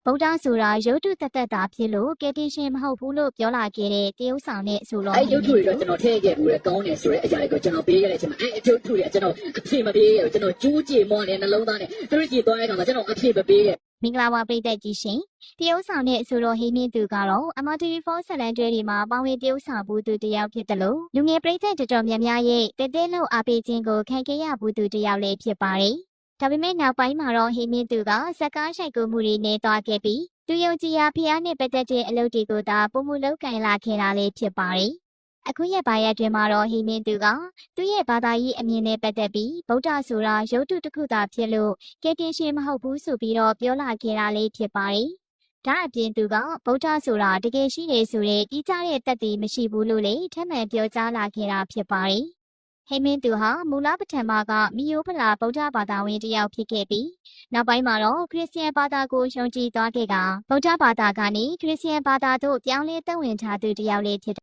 ဗုဒ္ဓဆိုတာရုပ်တုတသက်တာဖြစ်လို့ကယ်တင်ရှင်မဟုတ်ဘူးလို့ပြောလာခဲ့တဲ့တရုတ်ဆောင်နဲ့ဆိုတော့ ရုပ်ထုတွေတော့ကျွန်တော်ထည့်ခဲ့ဘူးလေကောင်းတယ်ဆိုတဲ့အရာတွေကိုကျွန်တော်ပေးခဲ့တဲ့အချိန်မှာရုပ်ထုတွေကကျွန်တော်အဖြစ်မပေးခဲ့ဘူးကျွန်တော်ကျူးကြေမောနဲ့နှလုံးသားနဲ့သူတို့ကြည့်သွားတဲ့အခါမှာကျွန်တော်အဖြစ်မပေးခဲ့ မင်္ဂလာပါပရိသတ်ကြီးရှင်တရုတ်ဆောင်နဲ့ဆိုတော့ဟိမင်းသူကတော့ MRTV4 ဆက်လန်တွဲတွေမှာပေါင်းဝင်တရုတ်ဆောင်ဘူးသူတယောက်ဖြစ်တယ်လို့လူငယ်ပရိသတ်တော်တော်များများရဲ့တဲတဲလို့အားပေးခြင်းကိုခံခဲ့ရဘူးသူတယောက်လည်းဖြစ်ပါတယ်ဒါပေမဲ့နောက်ပိုင်းမှာတော့ဟိမင်းသူကဇက်ကားရှိုက်ကိုမှုတွေနဲ့တွားခဲ့ပြီးသူယုံကြည်ရာဖျားနဲ့ပတ်သက်တဲ့အလုပ်တွေကိုသာပုံမှုလုပ်ကင်လာခဲ့တာလည်းဖြစ်ပါတယ်အခုရက်ပိုင်းအတွင်းမှာတော့ဟိမင်းသူကသူ့ရဲ့ဘာသာရေးအမြင်နဲ့ပတ်သက်ပြီးဗုဒ္ဓဆိုတာရုပ်တုတစ်ခုသာဖြစ်လို့ကယ်တင်ရှင်မဟုတ်ဘူးဆိုပြီးတော့ပြောလာခဲ့တာလေးဖြစ်ပါတယ်။ဒါအပြင်သူကဗုဒ္ဓဆိုတာတကယ်ရှိတယ်ဆိုတဲ့ကြီးကြတဲ့တတ်သိမရှိဘူးလို့လေထပ်မံပြောကြားလာခဲ့တာဖြစ်ပါတယ်။ဟိမင်းသူဟာမူလပထမကမီယိုဖလာဗုဒ္ဓဘာသာဝင်တစ်ယောက်ဖြစ်ခဲ့ပြီးနောက်ပိုင်းမှာတော့ခရစ်ယာန်ဘာသာကိုယုံကြည်သွားခဲ့ကဗုဒ္ဓဘာသာကနေခရစ်ယာန်ဘာသာသို့ပြောင်းလဲသက်ဝင်ထားသူတစ်ယောက်လေးဖြစ်